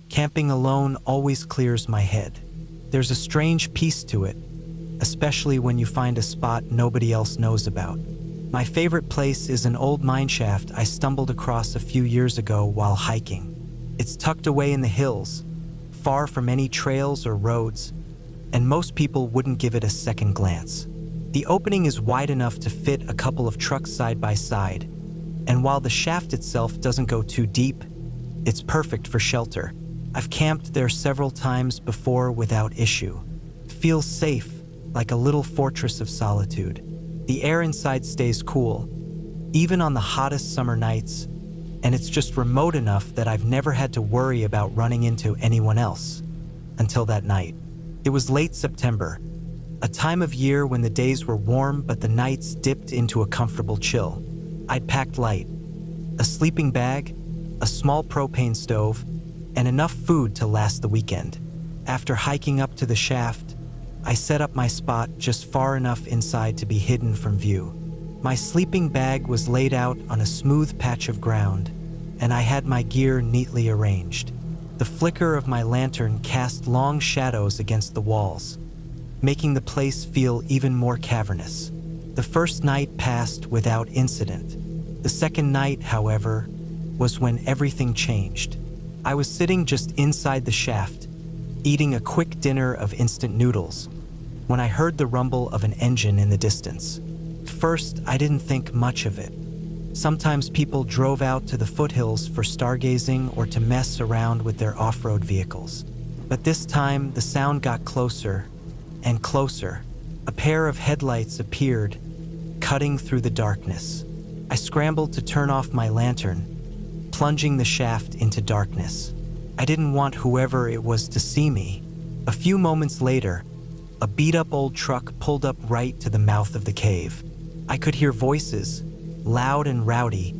Camping alone always clears my head. There's a strange peace to it, especially when you find a spot nobody else knows about. My favorite place is an old mineshaft I stumbled across a few years ago while hiking. It's tucked away in the hills, far from any trails or roads, and most people wouldn't give it a second glance. The opening is wide enough to fit a couple of trucks side by side, and while the shaft itself doesn't go too deep, it's perfect for shelter. I've camped there several times before without issue. It feels safe, like a little fortress of solitude. The air inside stays cool, even on the hottest summer nights, and it's just remote enough that I've never had to worry about running into anyone else. Until that night. It was late September, a time of year when the days were warm but the nights dipped into a comfortable chill. I'd packed light, a sleeping bag, a small propane stove, and enough food to last the weekend. After hiking up to the shaft, I set up my spot just far enough inside to be hidden from view. My sleeping bag was laid out on a smooth patch of ground, and I had my gear neatly arranged. The flicker of my lantern cast long shadows against the walls, making the place feel even more cavernous. The first night passed without incident. The second night, however, was when everything changed. I was sitting just inside the shaft, eating a quick dinner of instant noodles, when I heard the rumble of an engine in the distance. At first, I didn't think much of it. Sometimes people drove out to the foothills for stargazing or to mess around with their off-road vehicles. But this time, the sound got closer and closer. A pair of headlights appeared, cutting through the darkness. I scrambled to turn off my lantern, plunging the shaft into darkness. I didn't want whoever it was to see me. A few moments later, a beat-up old truck pulled up right to the mouth of the cave. I could hear voices, loud and rowdy,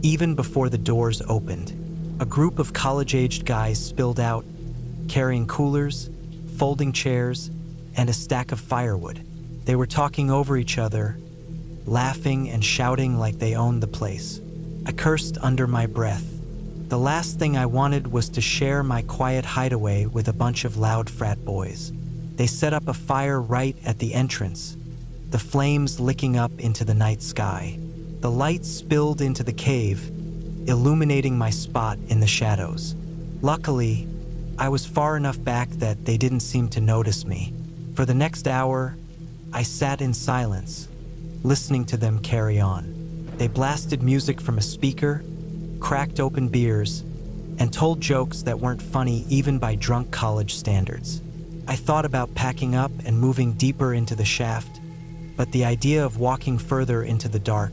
even before the doors opened. A group of college-aged guys spilled out, carrying coolers, folding chairs, and a stack of firewood. They were talking over each other, laughing and shouting like they owned the place. I cursed under my breath. The last thing I wanted was to share my quiet hideaway with a bunch of loud frat boys. They set up a fire right at the entrance, the flames licking up into the night sky. The light spilled into the cave, illuminating my spot in the shadows. Luckily, I was far enough back that they didn't seem to notice me. For the next hour, I sat in silence, listening to them carry on. They blasted music from a speaker, cracked open beers, and told jokes that weren't funny even by drunk college standards. I thought about packing up and moving deeper into the shaft, but the idea of walking further into the dark,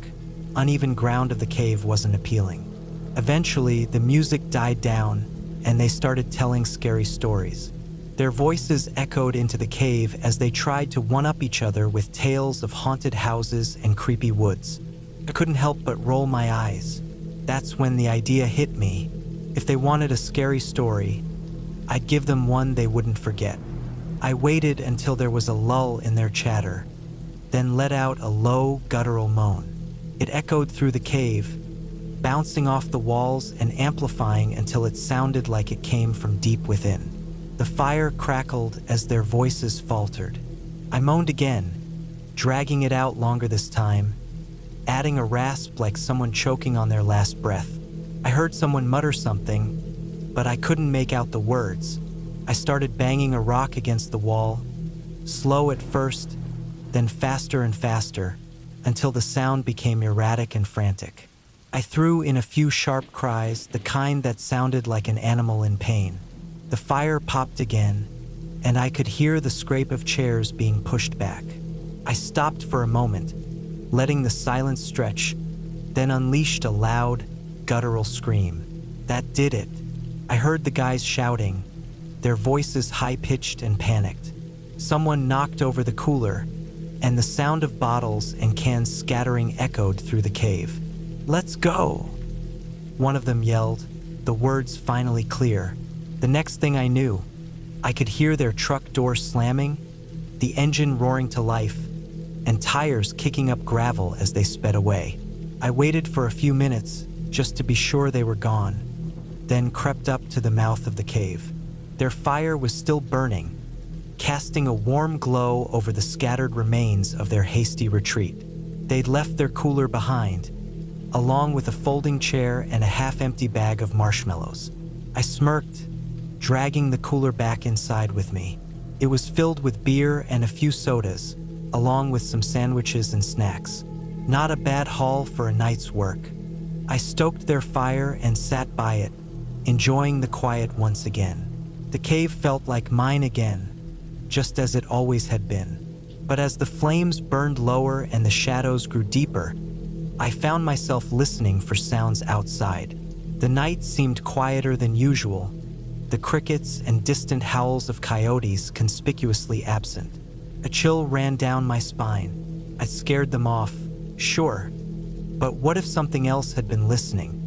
uneven ground of the cave wasn't appealing. Eventually, the music died down, and they started telling scary stories. Their voices echoed into the cave as they tried to one-up each other with tales of haunted houses and creepy woods. I couldn't help but roll my eyes. That's when the idea hit me. If they wanted a scary story, I'd give them one they wouldn't forget. I waited until there was a lull in their chatter, then let out a low, guttural moan. It echoed through the cave, bouncing off the walls and amplifying until it sounded like it came from deep within. The fire crackled as their voices faltered. I moaned again, dragging it out longer this time, adding a rasp like someone choking on their last breath. I heard someone mutter something, but I couldn't make out the words. I started banging a rock against the wall, slow at first, then faster and faster, until the sound became erratic and frantic. I threw in a few sharp cries, the kind that sounded like an animal in pain. The fire popped again, and I could hear the scrape of chairs being pushed back. I stopped for a moment, letting the silence stretch, then unleashed a loud, guttural scream. That did it. I heard the guys shouting, their voices high-pitched and panicked. Someone knocked over the cooler, and the sound of bottles and cans scattering echoed through the cave. "Let's go!" One of them yelled, the words finally clear. The next thing I knew, I could hear their truck door slamming, the engine roaring to life, and tires kicking up gravel as they sped away. I waited for a few minutes, just to be sure they were gone. then crept up to the mouth of the cave. Their fire was still burning, casting a warm glow over the scattered remains of their hasty retreat. They'd left their cooler behind, along with a folding chair and a half-empty bag of marshmallows. I smirked, dragging the cooler back inside with me. It was filled with beer and a few sodas, along with some sandwiches and snacks. Not a bad haul for a night's work. I stoked their fire and sat by it, enjoying the quiet once again. The cave felt like mine again, just as it always had been. But as the flames burned lower and the shadows grew deeper, I found myself listening for sounds outside. The night seemed quieter than usual, the crickets and distant howls of coyotes conspicuously absent. A chill ran down my spine. I scared them off, sure, but what if something else had been listening?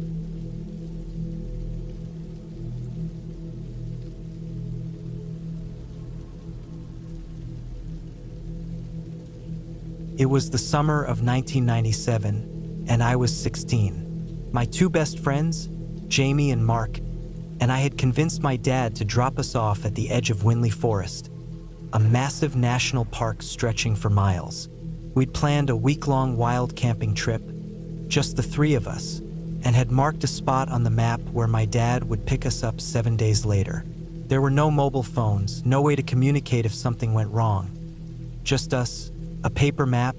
It was the summer of 1997, and I was 16. My two best friends, Jamie and Mark, and I had convinced my dad to drop us off at the edge of Winley Forest, a massive national park stretching for miles. We'd planned a week-long wild camping trip, just the three of us, and had marked a spot on the map where my dad would pick us up 7 days later. There were no mobile phones, no way to communicate if something went wrong. Just us, a paper map,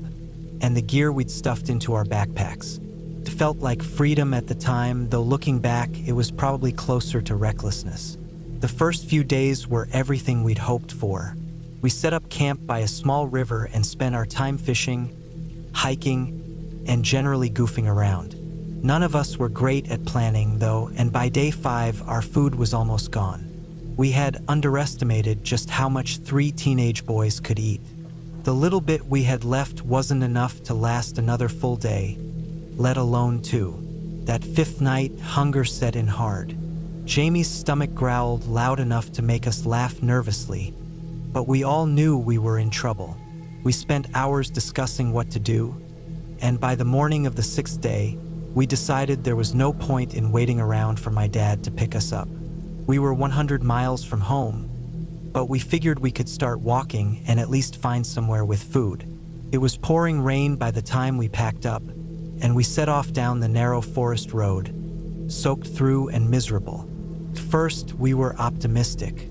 and the gear we'd stuffed into our backpacks. It felt like freedom at the time, though looking back, it was probably closer to recklessness. The first few days were everything we'd hoped for. We set up camp by a small river and spent our time fishing, hiking, and generally goofing around. None of us were great at planning, though, and by day 5, our food was almost gone. We had underestimated just how much 3 teenage boys could eat. The little bit we had left wasn't enough to last another full day, let alone 2. That 5th night, hunger set in hard. Jamie's stomach growled loud enough to make us laugh nervously, but we all knew we were in trouble. We spent hours discussing what to do, and by the morning of the 6th day, we decided there was no point in waiting around for my dad to pick us up. We were 100 miles from home, but we figured we could start walking and at least find somewhere with food. It was pouring rain by the time we packed up, and we set off down the narrow forest road, soaked through and miserable. At first, we were optimistic.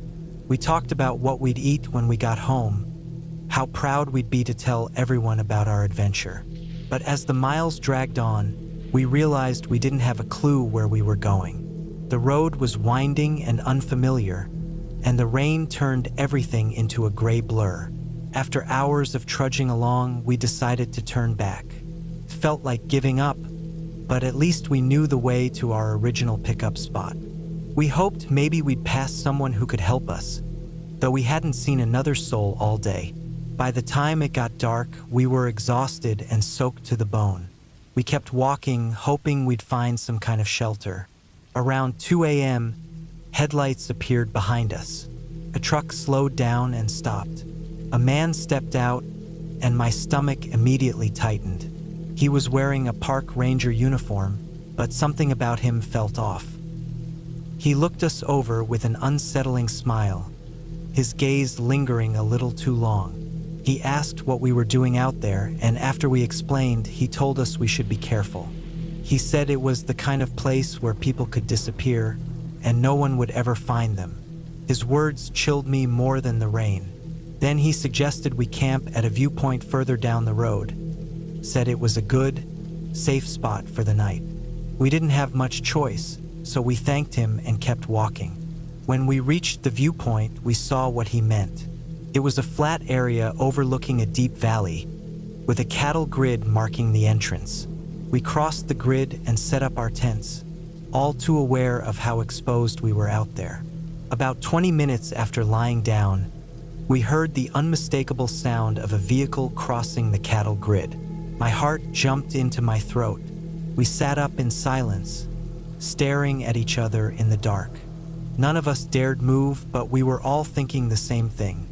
We talked about what we'd eat when we got home, how proud we'd be to tell everyone about our adventure. But as the miles dragged on, we realized we didn't have a clue where we were going. The road was winding and unfamiliar, and the rain turned everything into a gray blur. After hours of trudging along, we decided to turn back. It felt like giving up, but at least we knew the way to our original pickup spot. We hoped maybe we'd pass someone who could help us, though we hadn't seen another soul all day. By the time it got dark, we were exhausted and soaked to the bone. We kept walking, hoping we'd find some kind of shelter. Around 2 a.m., headlights appeared behind us. A truck slowed down and stopped. A man stepped out, and my stomach immediately tightened. He was wearing a park ranger uniform, but something about him felt off. He looked us over with an unsettling smile, his gaze lingering a little too long. He asked what we were doing out there, and after we explained, he told us we should be careful. He said it was the kind of place where people could disappear, and no one would ever find them. His words chilled me more than the rain. Then he suggested we camp at a viewpoint further down the road, said it was a good, safe spot for the night. We didn't have much choice, so we thanked him and kept walking. When we reached the viewpoint, we saw what he meant. It was a flat area overlooking a deep valley, with a cattle grid marking the entrance. We crossed the grid and set up our tents, all too aware of how exposed we were out there. About 20 minutes after lying down, we heard the unmistakable sound of a vehicle crossing the cattle grid. My heart jumped into my throat. We sat up in silence, staring at each other in the dark. None of us dared move, but we were all thinking the same thing.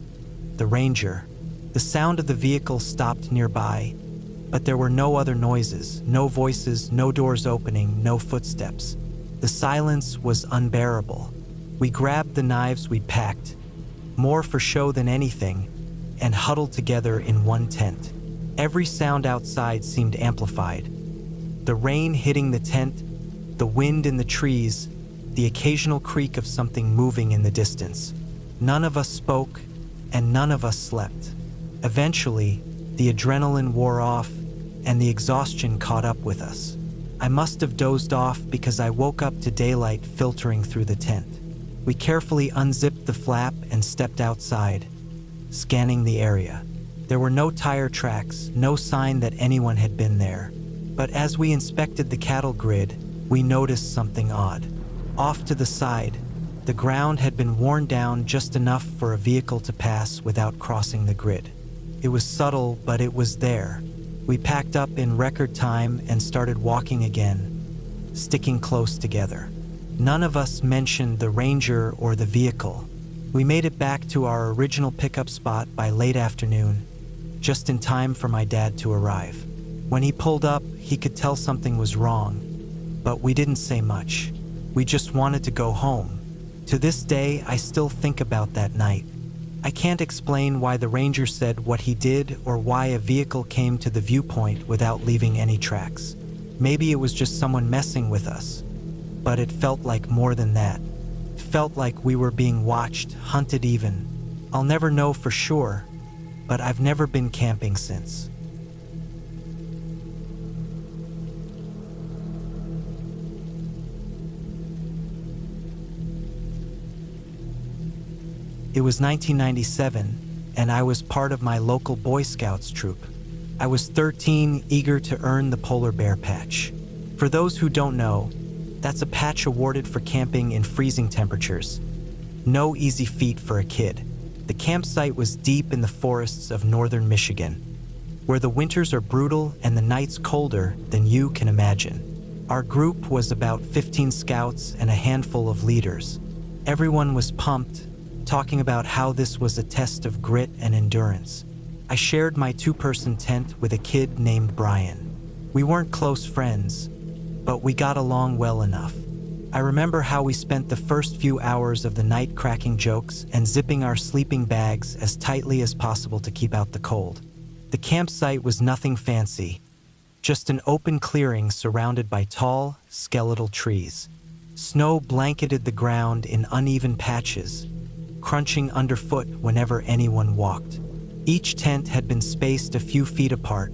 The ranger. The sound of the vehicle stopped nearby, but there were no other noises, no voices, no doors opening, no footsteps. The silence was unbearable. We grabbed the knives we'd packed, more for show than anything, and huddled together in one tent. Every sound outside seemed amplified. The rain hitting the tent, the wind in the trees, the occasional creak of something moving in the distance. None of us spoke, and none of us slept. Eventually, the adrenaline wore off, and the exhaustion caught up with us. I must have dozed off because I woke up to daylight filtering through the tent. We carefully unzipped the flap and stepped outside, scanning the area. There were no tire tracks, no sign that anyone had been there. But as we inspected the cattle grid, we noticed something odd. Off to the side, the ground had been worn down just enough for a vehicle to pass without crossing the grid. It was subtle, but it was there. We packed up in record time and started walking again, sticking close together. None of us mentioned the ranger or the vehicle. We made it back to our original pickup spot by late afternoon, just in time for my dad to arrive. When he pulled up, he could tell something was wrong, but we didn't say much. We just wanted to go home. To this day, I still think about that night. I can't explain why the ranger said what he did or why a vehicle came to the viewpoint without leaving any tracks. Maybe it was just someone messing with us, but it felt like more than that. It felt like we were being watched, hunted even. I'll never know for sure, but I've never been camping since. It was 1997, and I was part of my local Boy Scouts troop. I was 13, eager to earn the polar bear patch. For those who don't know, that's a patch awarded for camping in freezing temperatures. No easy feat for a kid. The campsite was deep in the forests of northern Michigan, where the winters are brutal and the nights colder than you can imagine. Our group was about 15 scouts and a handful of leaders. Everyone was pumped, talking about how this was a test of grit and endurance. I shared my two-person tent with a kid named Brian. We weren't close friends, but we got along well enough. I remember how we spent the first few hours of the night cracking jokes and zipping our sleeping bags as tightly as possible to keep out the cold. The campsite was nothing fancy, just an open clearing surrounded by tall, skeletal trees. Snow blanketed the ground in uneven patches, crunching underfoot whenever anyone walked. Each tent had been spaced a few feet apart,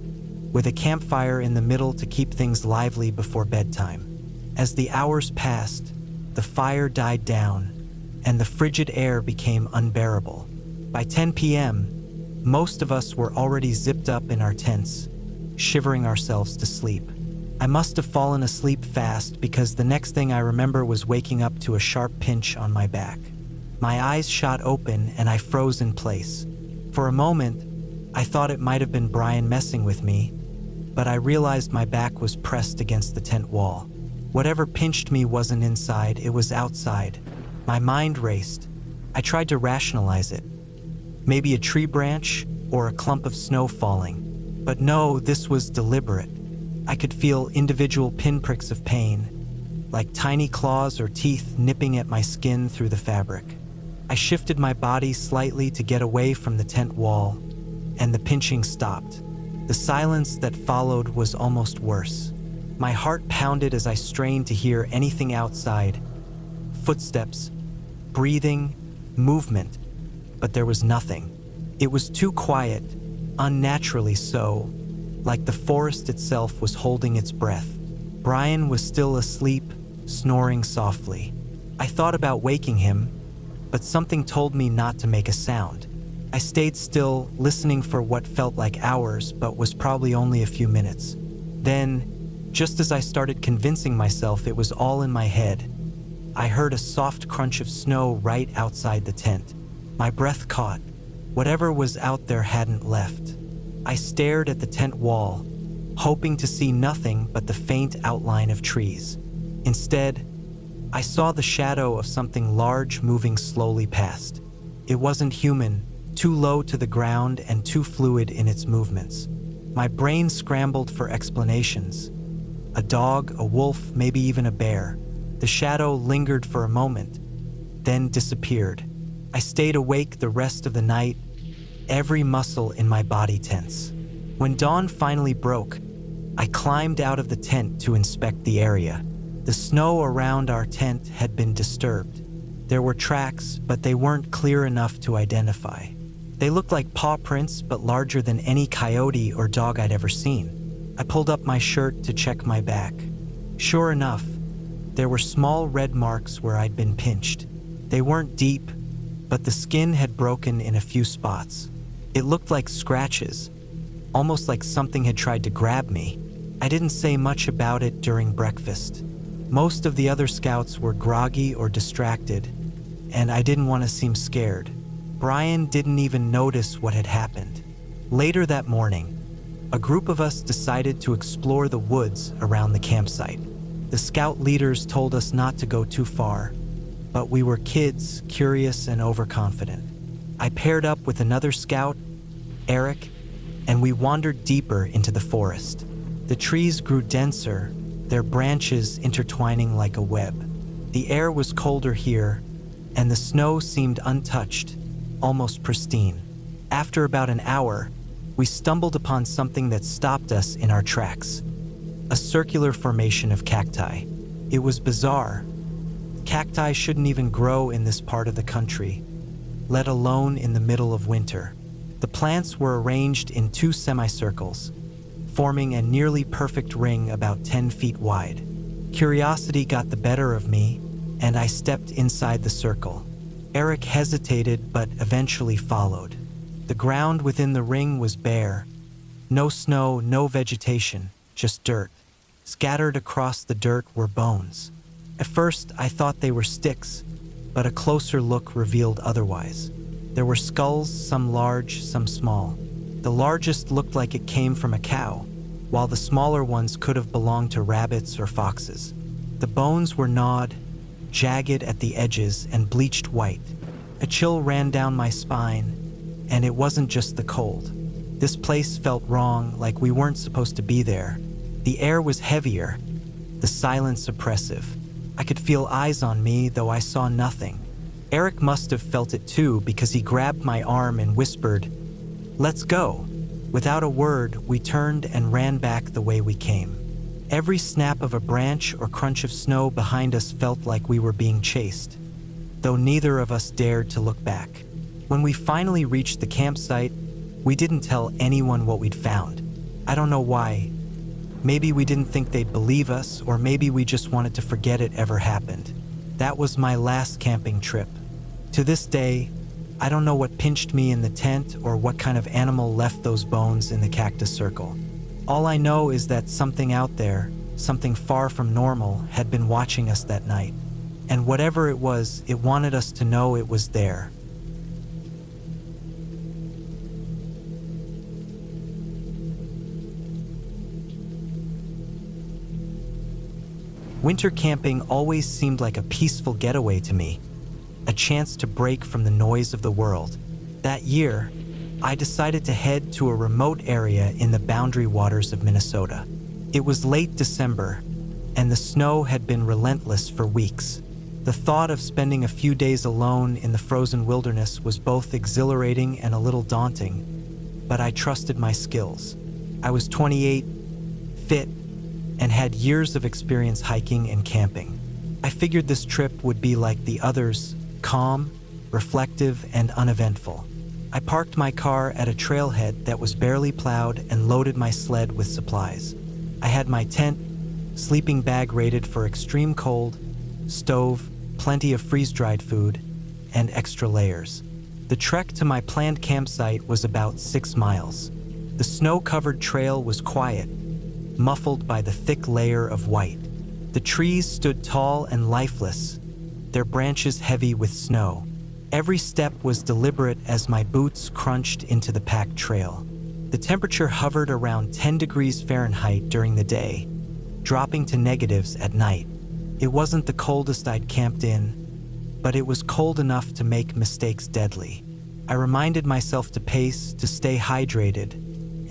with a campfire in the middle to keep things lively before bedtime. As the hours passed, the fire died down, and the frigid air became unbearable. By 10 p.m., most of us were already zipped up in our tents, shivering ourselves to sleep. I must have fallen asleep fast because the next thing I remember was waking up to a sharp pinch on my back. My eyes shot open and I froze in place. For a moment, I thought it might have been Brian messing with me, but I realized my back was pressed against the tent wall. Whatever pinched me wasn't inside, it was outside. My mind raced. I tried to rationalize it. Maybe a tree branch or a clump of snow falling. But no, this was deliberate. I could feel individual pinpricks of pain, like tiny claws or teeth nipping at my skin through the fabric. I shifted my body slightly to get away from the tent wall, and the pinching stopped. The silence that followed was almost worse. My heart pounded as I strained to hear anything outside. Footsteps, breathing, movement, but there was nothing. It was too quiet, unnaturally so, like the forest itself was holding its breath. Brian was still asleep, snoring softly. I thought about waking him, but something told me not to make a sound. I stayed still, listening for what felt like hours, but was probably only a few minutes. Then, just as I started convincing myself it was all in my head, I heard a soft crunch of snow right outside the tent. My breath caught. Whatever was out there hadn't left. I stared at the tent wall, hoping to see nothing but the faint outline of trees. Instead, I saw the shadow of something large moving slowly past. It wasn't human, too low to the ground and too fluid in its movements. My brain scrambled for explanations. A dog, a wolf, maybe even a bear. The shadow lingered for a moment, then disappeared. I stayed awake the rest of the night, every muscle in my body tense. When dawn finally broke, I climbed out of the tent to inspect the area. The snow around our tent had been disturbed. There were tracks, but they weren't clear enough to identify. They looked like paw prints, but larger than any coyote or dog I'd ever seen. I pulled up my shirt to check my back. Sure enough, there were small red marks where I'd been pinched. They weren't deep, but the skin had broken in a few spots. It looked like scratches, almost like something had tried to grab me. I didn't say much about it during breakfast. Most of the other scouts were groggy or distracted, and I didn't want to seem scared. Brian didn't even notice what had happened. Later that morning, a group of us decided to explore the woods around the campsite. The scout leaders told us not to go too far, but we were kids, curious and overconfident. I paired up with another scout, Eric, and we wandered deeper into the forest. The trees grew denser, their branches intertwining like a web. The air was colder here, and the snow seemed untouched, almost pristine. After about an hour, we stumbled upon something that stopped us in our tracks. A circular formation of cacti. It was bizarre. Cacti shouldn't even grow in this part of the country, let alone in the middle of winter. The plants were arranged in two semicircles, forming a nearly perfect ring about 10 feet wide. Curiosity got the better of me, and I stepped inside the circle. Eric hesitated, but eventually followed. The ground within the ring was bare. No snow, no vegetation, just dirt. Scattered across the dirt were bones. At first, I thought they were sticks, but a closer look revealed otherwise. There were skulls, some large, some small. The largest looked like it came from a cow, while the smaller ones could have belonged to rabbits or foxes. The bones were gnawed, jagged at the edges, and bleached white. A chill ran down my spine, and it wasn't just the cold. This place felt wrong, like we weren't supposed to be there. The air was heavier, the silence oppressive. I could feel eyes on me, though I saw nothing. Eric must have felt it too, because he grabbed my arm and whispered, "Let's go." Without a word, we turned and ran back the way we came. Every snap of a branch or crunch of snow behind us felt like we were being chased, though neither of us dared to look back. When we finally reached the campsite, we didn't tell anyone what we'd found. I don't know why. Maybe we didn't think they'd believe us, or maybe we just wanted to forget it ever happened. That was my last camping trip. To this day, I don't know what pinched me in the tent or what kind of animal left those bones in the cactus circle. All I know is that something out there, something far from normal, had been watching us that night. And whatever it was, it wanted us to know it was there. Winter camping always seemed like a peaceful getaway to me, a chance to break from the noise of the world. That year, I decided to head to a remote area in the boundary waters of Minnesota. It was late December, and the snow had been relentless for weeks. The thought of spending a few days alone in the frozen wilderness was both exhilarating and a little daunting, but I trusted my skills. I was 28, fit, and had years of experience hiking and camping. I figured this trip would be like the others, calm, reflective, and uneventful. I parked my car at a trailhead that was barely plowed and loaded my sled with supplies. I had my tent, sleeping bag rated for extreme cold, stove, plenty of freeze-dried food, and extra layers. The trek to my planned campsite was about 6 miles. The snow-covered trail was quiet, muffled by the thick layer of white. The trees stood tall and lifeless, their branches heavy with snow. Every step was deliberate as my boots crunched into the packed trail. The temperature hovered around 10 degrees Fahrenheit during the day, dropping to negatives at night. It wasn't the coldest I'd camped in, but it was cold enough to make mistakes deadly. I reminded myself to pace, to stay hydrated,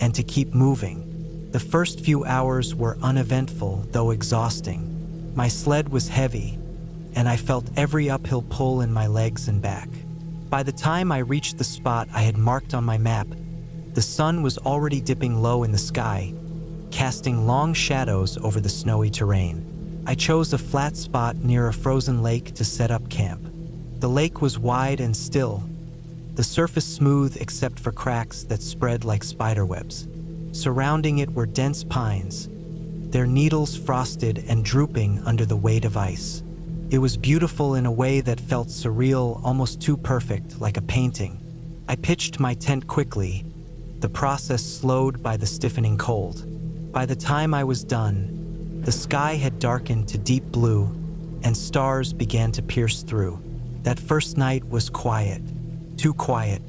and to keep moving. The first few hours were uneventful, though exhausting. My sled was heavy, and I felt every uphill pull in my legs and back. By the time I reached the spot I had marked on my map, the sun was already dipping low in the sky, casting long shadows over the snowy terrain. I chose a flat spot near a frozen lake to set up camp. The lake was wide and still, the surface smooth except for cracks that spread like spiderwebs. Surrounding it were dense pines, their needles frosted and drooping under the weight of ice. It was beautiful in a way that felt surreal, almost too perfect, like a painting. I pitched my tent quickly, the process slowed by the stiffening cold. By the time I was done, the sky had darkened to deep blue, and stars began to pierce through. That first night was quiet, too quiet,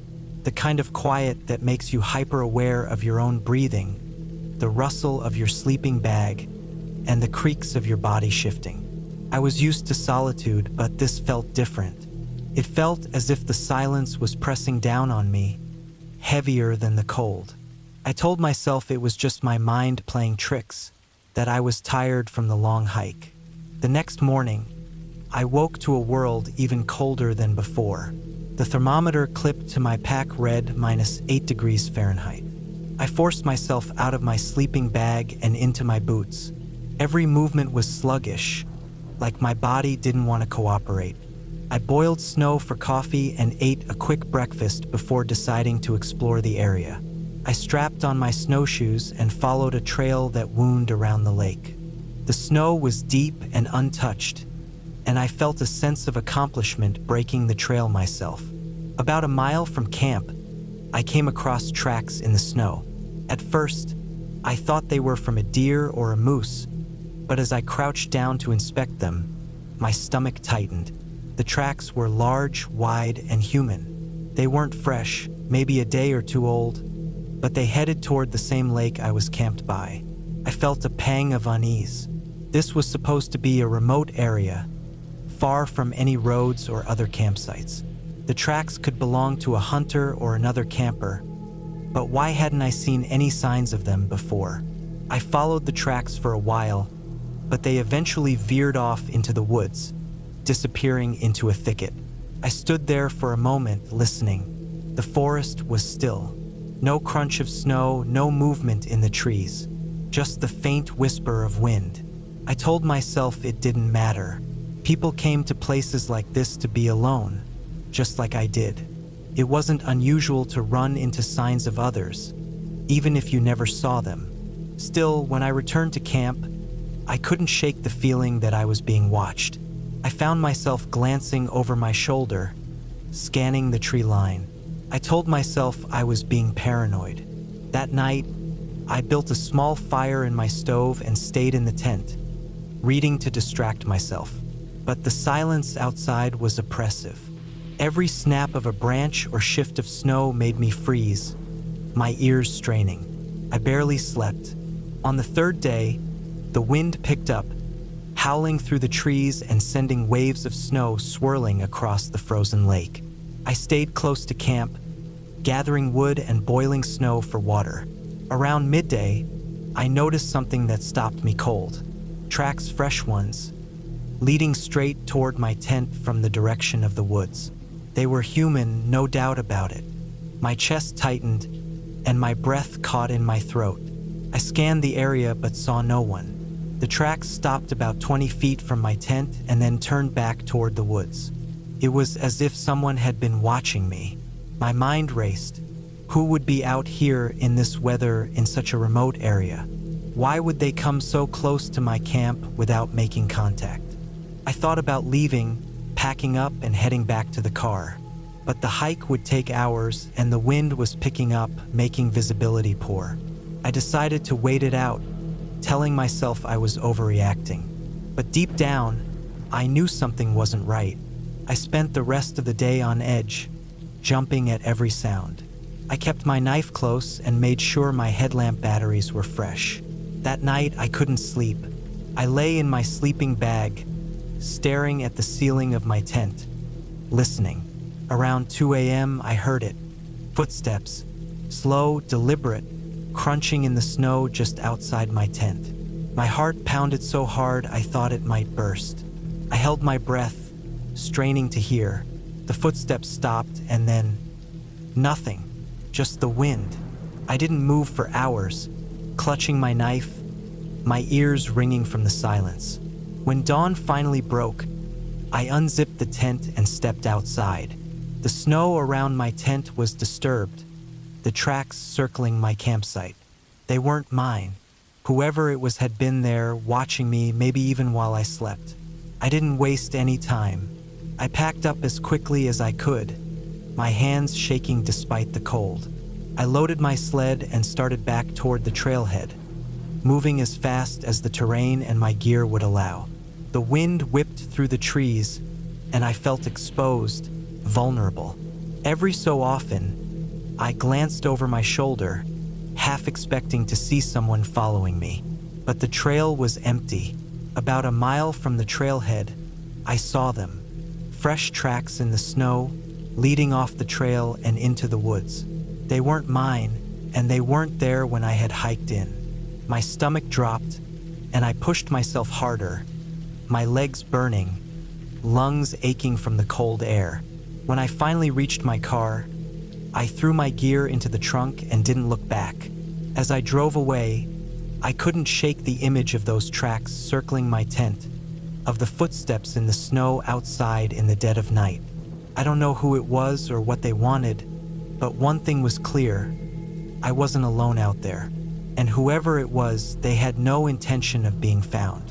the kind of quiet that makes you hyper-aware of your own breathing, the rustle of your sleeping bag, and the creaks of your body shifting. I was used to solitude, but this felt different. It felt as if the silence was pressing down on me, heavier than the cold. I told myself it was just my mind playing tricks, that I was tired from the long hike. The next morning, I woke to a world even colder than before. The thermometer clipped to my pack read -8 degrees Fahrenheit. I forced myself out of my sleeping bag and into my boots. Every movement was sluggish, like my body didn't want to cooperate. I boiled snow for coffee and ate a quick breakfast before deciding to explore the area. I strapped on my snowshoes and followed a trail that wound around the lake. The snow was deep and untouched, and I felt a sense of accomplishment breaking the trail myself. About a mile from camp, I came across tracks in the snow. At first, I thought they were from a deer or a moose, but as I crouched down to inspect them, my stomach tightened. The tracks were large, wide, and human. They weren't fresh, maybe a day or two old, but they headed toward the same lake I was camped by. I felt a pang of unease. This was supposed to be a remote area, far from any roads or other campsites. The tracks could belong to a hunter or another camper, but why hadn't I seen any signs of them before? I followed the tracks for a while, but they eventually veered off into the woods, disappearing into a thicket. I stood there for a moment, listening. The forest was still. No crunch of snow, no movement in the trees, just the faint whisper of wind. I told myself it didn't matter. People came to places like this to be alone, just like I did. It wasn't unusual to run into signs of others, even if you never saw them. Still, when I returned to camp, I couldn't shake the feeling that I was being watched. I found myself glancing over my shoulder, scanning the tree line. I told myself I was being paranoid. That night, I built a small fire in my stove and stayed in the tent, reading to distract myself. But the silence outside was oppressive. Every snap of a branch or shift of snow made me freeze, my ears straining. I barely slept. On the third day, the wind picked up, howling through the trees and sending waves of snow swirling across the frozen lake. I stayed close to camp, gathering wood and boiling snow for water. Around midday, I noticed something that stopped me cold. Tracks, fresh ones, leading straight toward my tent from the direction of the woods. They were human, no doubt about it. My chest tightened, and my breath caught in my throat. I scanned the area but saw no one. The tracks stopped about 20 feet from my tent and then turned back toward the woods. It was as if someone had been watching me. My mind raced. Who would be out here in this weather in such a remote area? Why would they come so close to my camp without making contact? I thought about leaving, packing up and heading back to the car. But the hike would take hours and the wind was picking up, making visibility poor. I decided to wait it out, telling myself I was overreacting. But deep down, I knew something wasn't right. I spent the rest of the day on edge, jumping at every sound. I kept my knife close and made sure my headlamp batteries were fresh. That night, I couldn't sleep. I lay in my sleeping bag, staring at the ceiling of my tent, listening. Around 2 a.m., I heard it. Footsteps, slow, deliberate, crunching in the snow just outside my tent. My heart pounded so hard I thought it might burst. I held my breath, straining to hear. The footsteps stopped and then nothing, just the wind. I didn't move for hours, clutching my knife, my ears ringing from the silence. When dawn finally broke, I unzipped the tent and stepped outside. The snow around my tent was disturbed, the tracks circling my campsite. They weren't mine. Whoever it was had been there, watching me, maybe even while I slept. I didn't waste any time. I packed up as quickly as I could, my hands shaking despite the cold. I loaded my sled and started back toward the trailhead, moving as fast as the terrain and my gear would allow. The wind whipped through the trees, and I felt exposed, vulnerable. Every so often, I glanced over my shoulder, half expecting to see someone following me. But the trail was empty. About a mile from the trailhead, I saw them. Fresh tracks in the snow, leading off the trail and into the woods. They weren't mine, and they weren't there when I had hiked in. My stomach dropped, and I pushed myself harder, my legs burning, lungs aching from the cold air. When I finally reached my car, I threw my gear into the trunk and didn't look back. As I drove away, I couldn't shake the image of those tracks circling my tent, of the footsteps in the snow outside in the dead of night. I don't know who it was or what they wanted, but one thing was clear: I wasn't alone out there, and whoever it was, they had no intention of being found.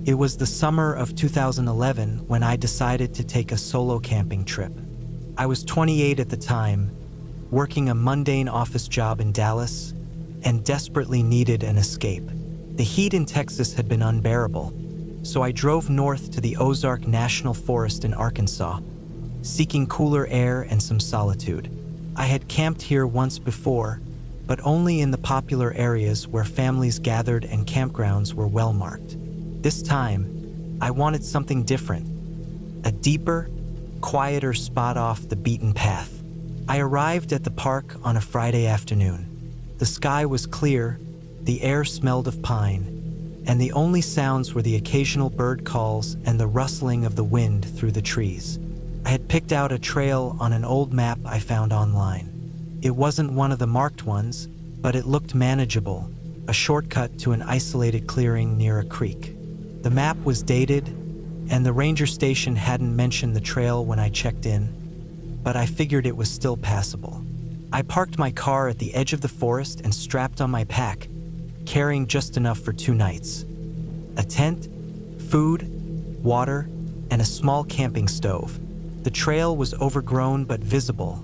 It was the summer of 2011 when I decided to take a solo camping trip. I was 28 at the time, working a mundane office job in Dallas, and desperately needed an escape. The heat in Texas had been unbearable, so I drove north to the Ozark National Forest in Arkansas, seeking cooler air and some solitude. I had camped here once before, but only in the popular areas where families gathered and campgrounds were well marked. This time, I wanted something different, a deeper, quieter spot off the beaten path. I arrived at the park on a Friday afternoon. The sky was clear, the air smelled of pine, and the only sounds were the occasional bird calls and the rustling of the wind through the trees. I had picked out a trail on an old map I found online. It wasn't one of the marked ones, but it looked manageable, a shortcut to an isolated clearing near a creek. The map was dated, and the ranger station hadn't mentioned the trail when I checked in, but I figured it was still passable. I parked my car at the edge of the forest and strapped on my pack, carrying just enough for 2 nights. A tent, food, water, and a small camping stove. The trail was overgrown but visible,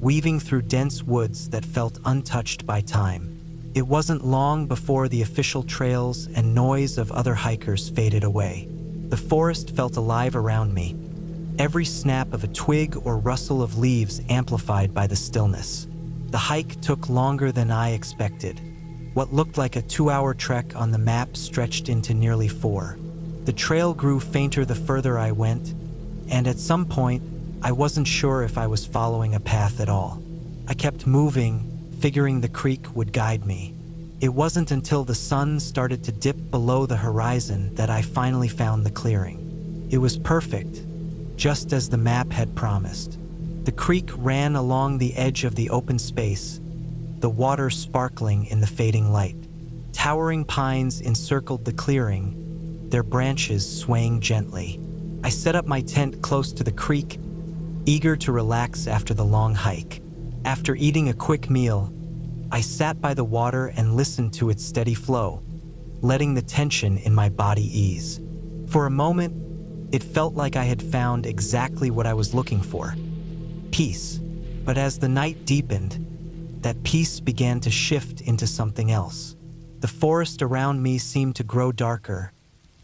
weaving through dense woods that felt untouched by time. It wasn't long before the official trails and noise of other hikers faded away. The forest felt alive around me, every snap of a twig or rustle of leaves amplified by the stillness. The hike took longer than I expected. What looked like a 2-hour trek on the map stretched into nearly 4. The trail grew fainter the further I went, and at some point, I wasn't sure if I was following a path at all. I kept moving, figuring the creek would guide me. It wasn't until the sun started to dip below the horizon that I finally found the clearing. It was perfect, just as the map had promised. The creek ran along the edge of the open space, the water sparkling in the fading light. Towering pines encircled the clearing, their branches swaying gently. I set up my tent close to the creek, eager to relax after the long hike. After eating a quick meal, I sat by the water and listened to its steady flow, letting the tension in my body ease. For a moment, it felt like I had found exactly what I was looking for: peace. But as the night deepened, that peace began to shift into something else. The forest around me seemed to grow darker,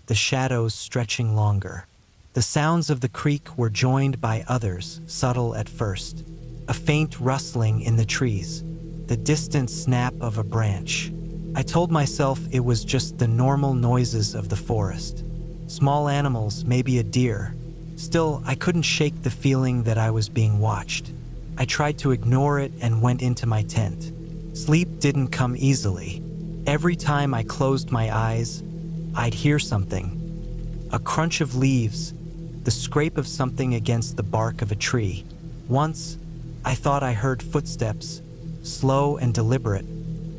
the shadows stretching longer. The sounds of the creek were joined by others, subtle at first. A faint rustling in the trees, the distant snap of a branch. I told myself it was just the normal noises of the forest. Small animals, maybe a deer. Still, I couldn't shake the feeling that I was being watched. I tried to ignore it and went into my tent. Sleep didn't come easily. Every time I closed my eyes, I'd hear something. A crunch of leaves, the scrape of something against the bark of a tree. Once, I thought I heard footsteps, slow and deliberate,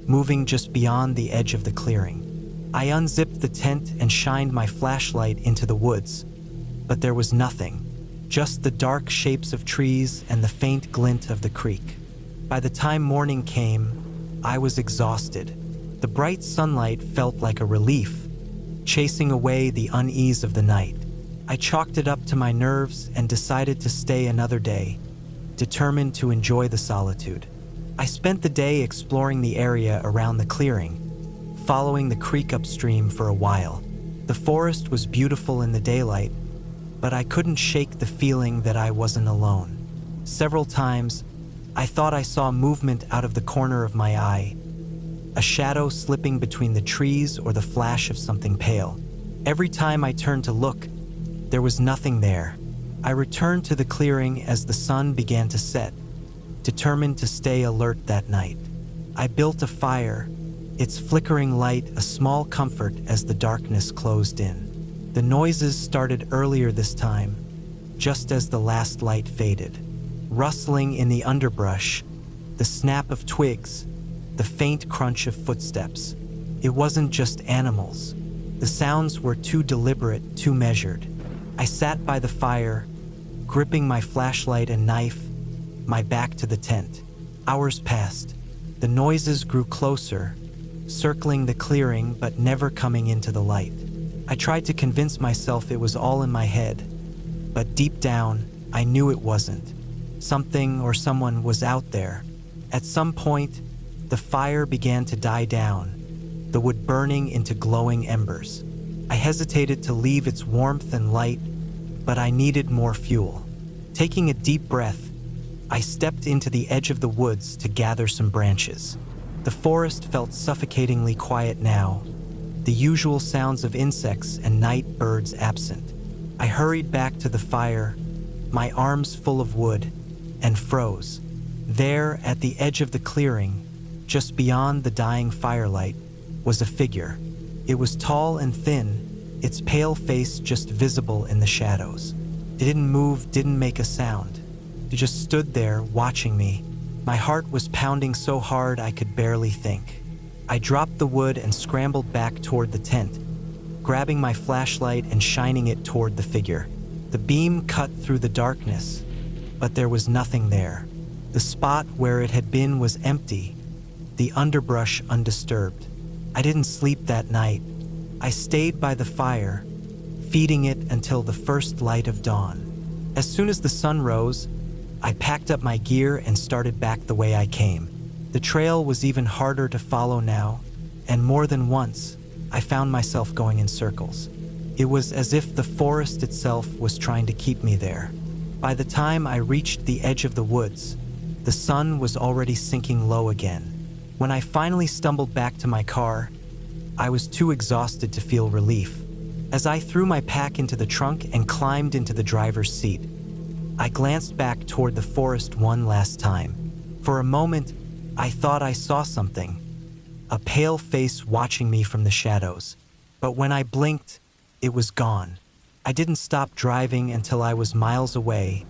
moving just beyond the edge of the clearing. I unzipped the tent and shined my flashlight into the woods, but there was nothing, just the dark shapes of trees and the faint glint of the creek. By the time morning came, I was exhausted. The bright sunlight felt like a relief, chasing away the unease of the night. I chalked it up to my nerves and decided to stay another day, determined to enjoy the solitude. I spent the day exploring the area around the clearing, following the creek upstream for a while. The forest was beautiful in the daylight, but I couldn't shake the feeling that I wasn't alone. Several times, I thought I saw movement out of the corner of my eye, a shadow slipping between the trees or the flash of something pale. Every time I turned to look, there was nothing there. I returned to the clearing as the sun began to set, determined to stay alert that night. I built a fire, its flickering light a small comfort as the darkness closed in. The noises started earlier this time, just as the last light faded. Rustling in the underbrush, the snap of twigs, the faint crunch of footsteps. It wasn't just animals. The sounds were too deliberate, too measured. I sat by the fire, gripping my flashlight and knife, my back to the tent. Hours passed. The noises grew closer, circling the clearing but never coming into the light. I tried to convince myself it was all in my head, but deep down, I knew it wasn't. Something or someone was out there. At some point, the fire began to die down, the wood burning into glowing embers. I hesitated to leave its warmth and light, but I needed more fuel. Taking a deep breath, I stepped into the edge of the woods to gather some branches. The forest felt suffocatingly quiet now, the usual sounds of insects and night birds absent. I hurried back to the fire, my arms full of wood, and froze. There, at the edge of the clearing, just beyond the dying firelight, was a figure. It was tall and thin, its pale face just visible in the shadows. It didn't move, didn't make a sound. It just stood there, watching me. My heart was pounding so hard I could barely think. I dropped the wood and scrambled back toward the tent, grabbing my flashlight and shining it toward the figure. The beam cut through the darkness, but there was nothing there. The spot where it had been was empty, the underbrush undisturbed. I didn't sleep that night. I stayed by the fire, feeding it until the first light of dawn. As soon as the sun rose, I packed up my gear and started back the way I came. The trail was even harder to follow now, and more than once, I found myself going in circles. It was as if the forest itself was trying to keep me there. By the time I reached the edge of the woods, the sun was already sinking low again. When I finally stumbled back to my car, I was too exhausted to feel relief. As I threw my pack into the trunk and climbed into the driver's seat, I glanced back toward the forest one last time. For a moment, I thought I saw something, a pale face watching me from the shadows. But when I blinked, it was gone. I didn't stop driving until I was miles away,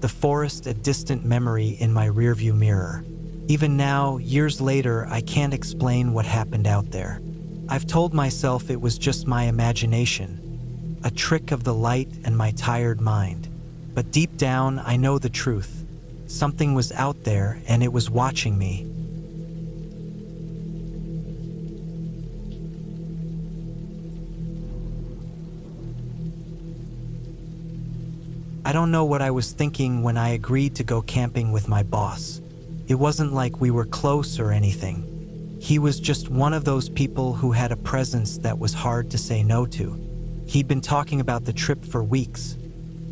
the forest a distant memory in my rearview mirror. Even now, years later, I can't explain what happened out there. I've told myself it was just my imagination, a trick of the light and my tired mind. But deep down, I know the truth. Something was out there and it was watching me. I don't know what I was thinking when I agreed to go camping with my boss. It wasn't like we were close or anything. He was just one of those people who had a presence that was hard to say no to. He'd been talking about the trip for weeks,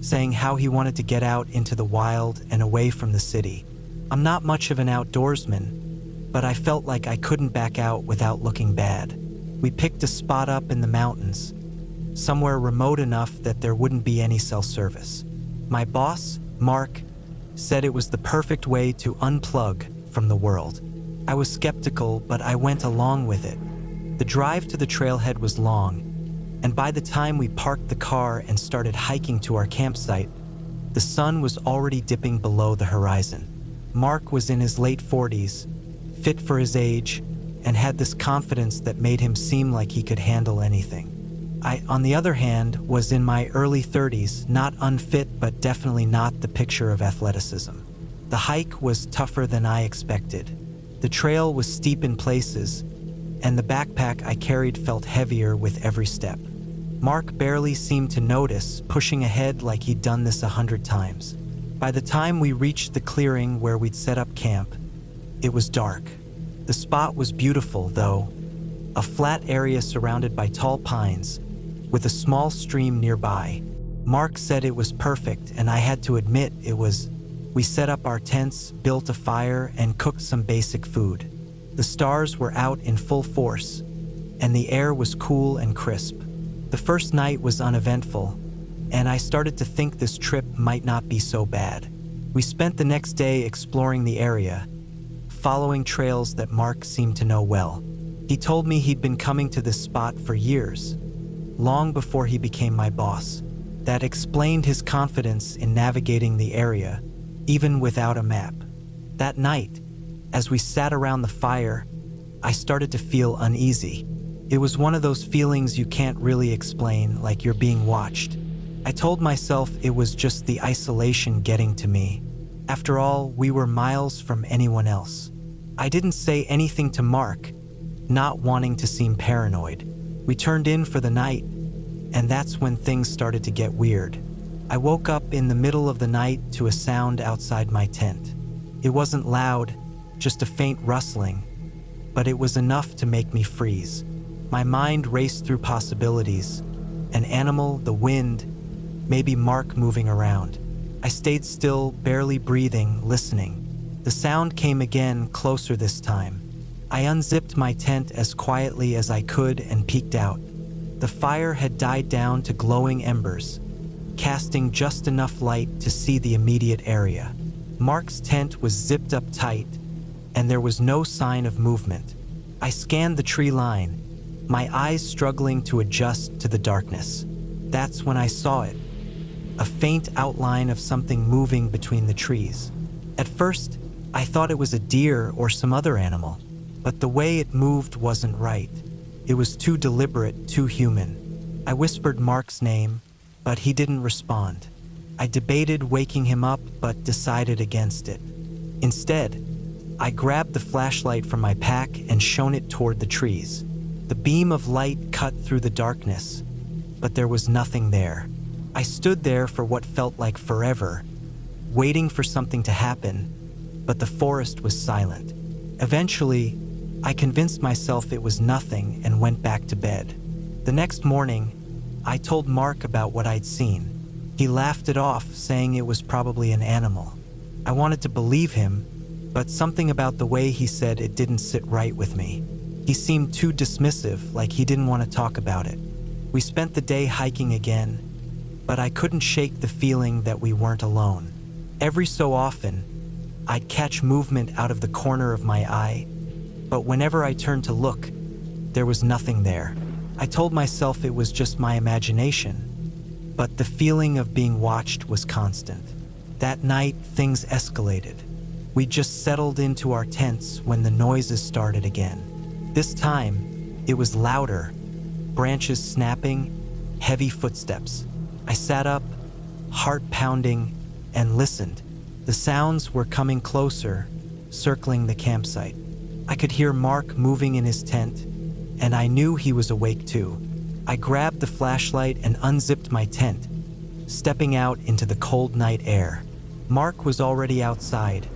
saying how he wanted to get out into the wild and away from the city. I'm not much of an outdoorsman, but I felt like I couldn't back out without looking bad. We picked a spot up in the mountains, somewhere remote enough that there wouldn't be any cell service. My boss, Mark, said it was the perfect way to unplug from the world. I was skeptical, but I went along with it. The drive to the trailhead was long, and by the time we parked the car and started hiking to our campsite, the sun was already dipping below the horizon. Mark was in his late 40s, fit for his age, and had this confidence that made him seem like he could handle anything. I, on the other hand, was in my early 30s, not unfit but definitely not the picture of athleticism. The hike was tougher than I expected. The trail was steep in places, and the backpack I carried felt heavier with every step. Mark barely seemed to notice, pushing ahead like he'd done this 100 times. By the time we reached the clearing where we'd set up camp, it was dark. The spot was beautiful, though, a flat area surrounded by tall pines, with a small stream nearby. Mark said it was perfect, and I had to admit it was. We set up our tents, built a fire, and cooked some basic food. The stars were out in full force, and the air was cool and crisp. The first night was uneventful, and I started to think this trip might not be so bad. We spent the next day exploring the area, following trails that Mark seemed to know well. He told me he'd been coming to this spot for years, long before he became my boss. That explained his confidence in navigating the area, even without a map. That night, as we sat around the fire, I started to feel uneasy. It was one of those feelings you can't really explain, like you're being watched. I told myself it was just the isolation getting to me. After all, we were miles from anyone else. I didn't say anything to Mark, not wanting to seem paranoid. We turned in for the night, and that's when things started to get weird. I woke up in the middle of the night to a sound outside my tent. It wasn't loud, just a faint rustling, but it was enough to make me freeze. My mind raced through possibilities. An animal, the wind, maybe Mark moving around. I stayed still, barely breathing, listening. The sound came again, closer this time. I unzipped my tent as quietly as I could and peeked out. The fire had died down to glowing embers, casting just enough light to see the immediate area. Mark's tent was zipped up tight, and there was no sign of movement. I scanned the tree line, my eyes struggling to adjust to the darkness. That's when I saw it, a faint outline of something moving between the trees. At first, I thought it was a deer or some other animal, but the way it moved wasn't right. It was too deliberate, too human. I whispered Mark's name, but he didn't respond. I debated waking him up, but decided against it. Instead, I grabbed the flashlight from my pack and shone it toward the trees. The beam of light cut through the darkness, but there was nothing there. I stood there for what felt like forever, waiting for something to happen, but the forest was silent. Eventually, I convinced myself it was nothing and went back to bed. The next morning, I told Mark about what I'd seen. He laughed it off, saying it was probably an animal. I wanted to believe him, but something about the way he said it didn't sit right with me. He seemed too dismissive, like he didn't want to talk about it. We spent the day hiking again, but I couldn't shake the feeling that we weren't alone. Every so often, I'd catch movement out of the corner of my eye, but whenever I turned to look, there was nothing there. I told myself it was just my imagination, but the feeling of being watched was constant. That night, things escalated. We just settled into our tents when the noises started again. This time, it was louder, branches snapping, heavy footsteps. I sat up, heart pounding, and listened. The sounds were coming closer, circling the campsite. I could hear Mark moving in his tent, and I knew he was awake too. I grabbed the flashlight and unzipped my tent, stepping out into the cold night air. Mark was already outside,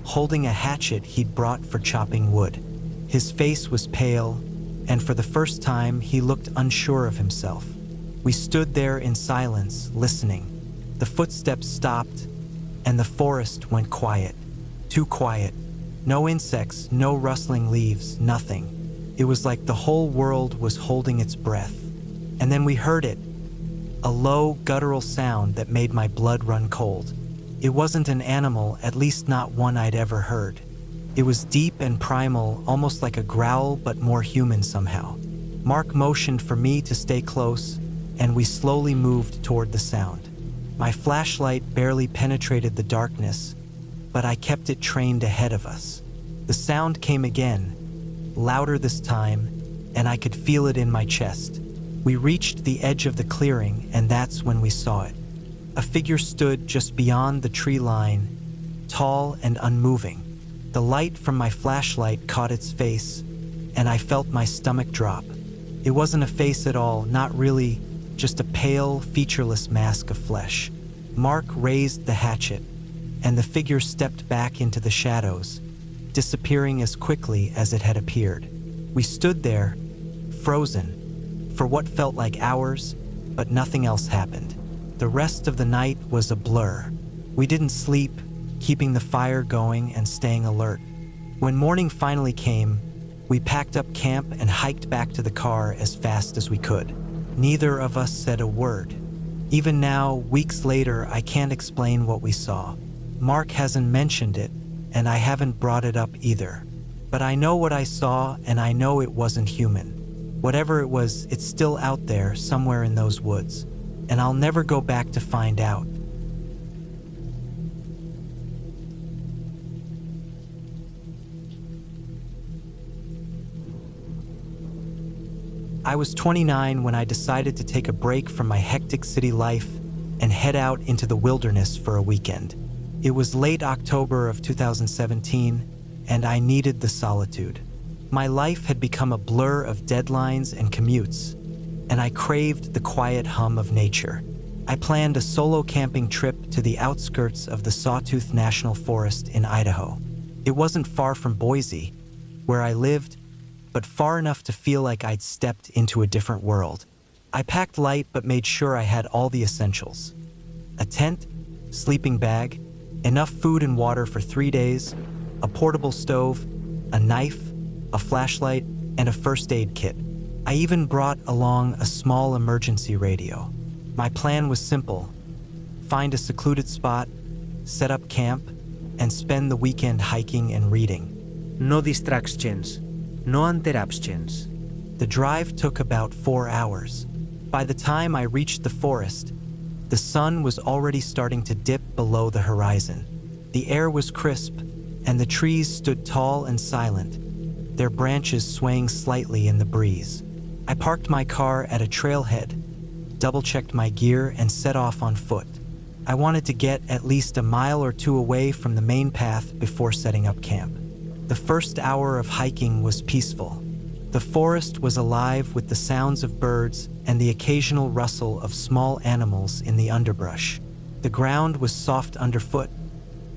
holding a hatchet he'd brought for chopping wood. His face was pale, and for the first time, he looked unsure of himself. We stood there in silence, listening. The footsteps stopped, and the forest went quiet. Too quiet. No insects, no rustling leaves, nothing. It was like the whole world was holding its breath. And then we heard it, a low, guttural sound that made my blood run cold. It wasn't an animal, at least not one I'd ever heard. It was deep and primal, almost like a growl, but more human somehow. Mark motioned for me to stay close, and we slowly moved toward the sound. My flashlight barely penetrated the darkness, but I kept it trained ahead of us. The sound came again, louder this time, and I could feel it in my chest. We reached the edge of the clearing, and that's when we saw it. A figure stood just beyond the tree line, tall and unmoving. The light from my flashlight caught its face, and I felt my stomach drop. It wasn't a face at all, not really, just a pale, featureless mask of flesh. Mark raised the hatchet, and the figure stepped back into the shadows, disappearing as quickly as it had appeared. We stood there, frozen, for what felt like hours, but nothing else happened. The rest of the night was a blur. We didn't sleep, keeping the fire going and staying alert. When morning finally came, we packed up camp and hiked back to the car as fast as we could. Neither of us said a word. Even now, weeks later, I can't explain what we saw. Mark hasn't mentioned it, and I haven't brought it up either. But I know what I saw, and I know it wasn't human. Whatever it was, it's still out there somewhere in those woods, and I'll never go back to find out. I was 29 when I decided to take a break from my hectic city life and head out into the wilderness for a weekend. It was late October of 2017, and I needed the solitude. My life had become a blur of deadlines and commutes, and I craved the quiet hum of nature. I planned a solo camping trip to the outskirts of the Sawtooth National Forest in Idaho. It wasn't far from Boise, where I lived, but far enough to feel like I'd stepped into a different world. I packed light but made sure I had all the essentials. A tent, sleeping bag, enough food and water for 3 days, a portable stove, a knife, a flashlight, and a first aid kit. I even brought along a small emergency radio. My plan was simple: find a secluded spot, set up camp, and spend the weekend hiking and reading. No distractions, no interruptions. The drive took about 4 hours. By the time I reached the forest, the sun was already starting to dip below the horizon. The air was crisp, and the trees stood tall and silent, their branches swaying slightly in the breeze. I parked my car at a trailhead, double-checked my gear, and set off on foot. I wanted to get at least a mile or two away from the main path before setting up camp. The first hour of hiking was peaceful. The forest was alive with the sounds of birds and the occasional rustle of small animals in the underbrush. The ground was soft underfoot,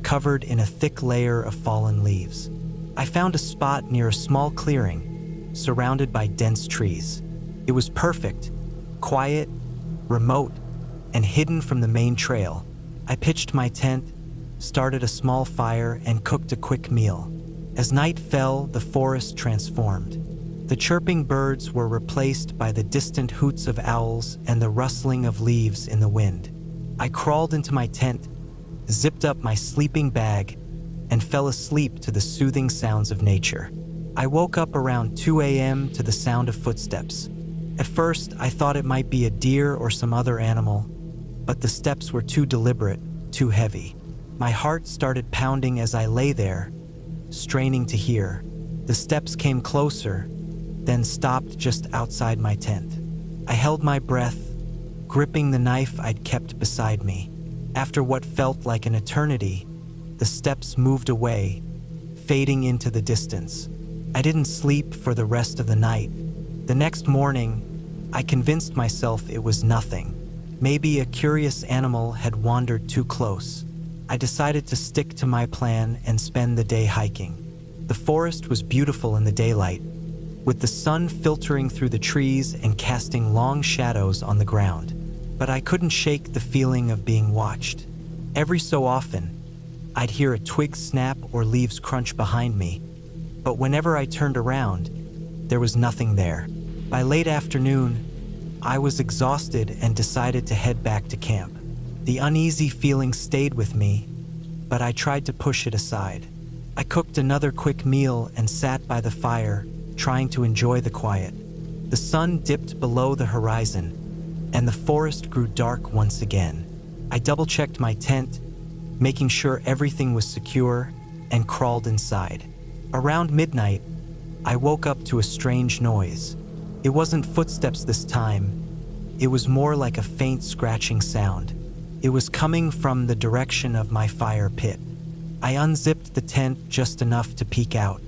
covered in a thick layer of fallen leaves. I found a spot near a small clearing, surrounded by dense trees. It was perfect, quiet, remote, and hidden from the main trail. I pitched my tent, started a small fire, and cooked a quick meal. As night fell, the forest transformed. The chirping birds were replaced by the distant hoots of owls and the rustling of leaves in the wind. I crawled into my tent, zipped up my sleeping bag, and fell asleep to the soothing sounds of nature. I woke up around 2 a.m. to the sound of footsteps. At first, I thought it might be a deer or some other animal, but the steps were too deliberate, too heavy. My heart started pounding as I lay there, straining to hear. The steps came closer, then stopped just outside my tent. I held my breath, gripping the knife I'd kept beside me. After what felt like an eternity, the steps moved away, fading into the distance. I didn't sleep for the rest of the night. The next morning, I convinced myself it was nothing. Maybe a curious animal had wandered too close. I decided to stick to my plan and spend the day hiking. The forest was beautiful in the daylight, with the sun filtering through the trees and casting long shadows on the ground. But I couldn't shake the feeling of being watched. Every so often, I'd hear a twig snap or leaves crunch behind me, but whenever I turned around, there was nothing there. By late afternoon, I was exhausted and decided to head back to camp. The uneasy feeling stayed with me, but I tried to push it aside. I cooked another quick meal and sat by the fire, trying to enjoy the quiet. The sun dipped below the horizon, and the forest grew dark once again. I double-checked my tent, making sure everything was secure, and crawled inside. Around midnight, I woke up to a strange noise. It wasn't footsteps this time. It was more like a faint scratching sound. It was coming from the direction of my fire pit. I unzipped the tent just enough to peek out.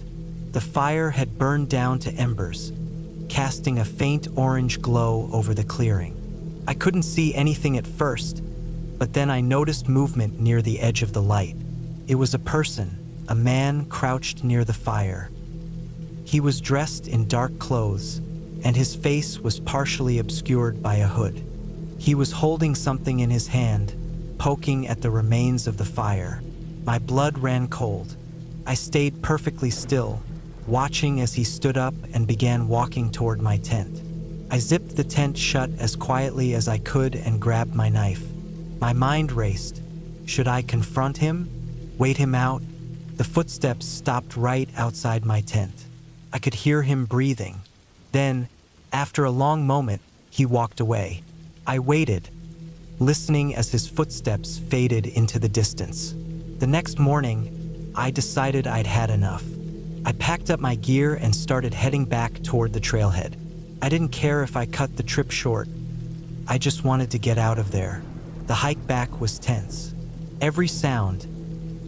The fire had burned down to embers, casting a faint orange glow over the clearing. I couldn't see anything at first, but then I noticed movement near the edge of the light. It was a person, a man crouched near the fire. He was dressed in dark clothes, and his face was partially obscured by a hood. He was holding something in his hand, poking at the remains of the fire. My blood ran cold. I stayed perfectly still, watching as he stood up and began walking toward my tent. I zipped the tent shut as quietly as I could and grabbed my knife. My mind raced. Should I confront him? Wait him out? The footsteps stopped right outside my tent. I could hear him breathing. Then, after a long moment, he walked away. I waited, listening as his footsteps faded into the distance. The next morning, I decided I'd had enough. I packed up my gear and started heading back toward the trailhead. I didn't care if I cut the trip short. I just wanted to get out of there. The hike back was tense. Every sound,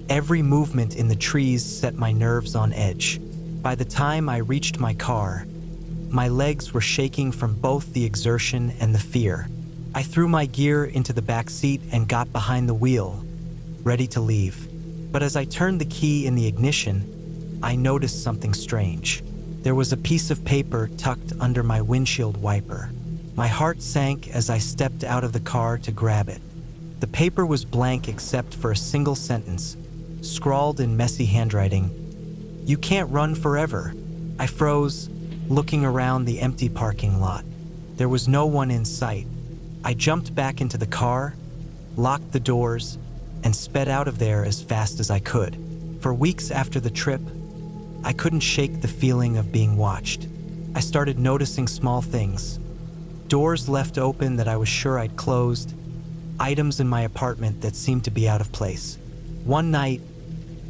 every movement in the trees set my nerves on edge. By the time I reached my car, my legs were shaking from both the exertion and the fear. I threw my gear into the back seat and got behind the wheel, ready to leave. But as I turned the key in the ignition, I noticed something strange. There was a piece of paper tucked under my windshield wiper. My heart sank as I stepped out of the car to grab it. The paper was blank except for a single sentence, scrawled in messy handwriting. "You can't run forever." I froze, looking around the empty parking lot. There was no one in sight. I jumped back into the car, locked the doors, and sped out of there as fast as I could. For weeks after the trip, I couldn't shake the feeling of being watched. I started noticing small things. Doors left open that I was sure I'd closed, items in my apartment that seemed to be out of place. One night,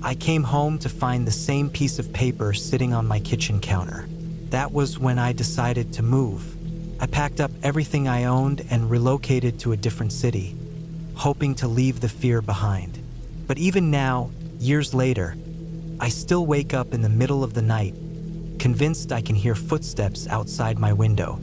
I came home to find the same piece of paper sitting on my kitchen counter. That was when I decided to move. I packed up everything I owned and relocated to a different city, hoping to leave the fear behind. But even now, years later, I still wake up in the middle of the night, convinced I can hear footsteps outside my window.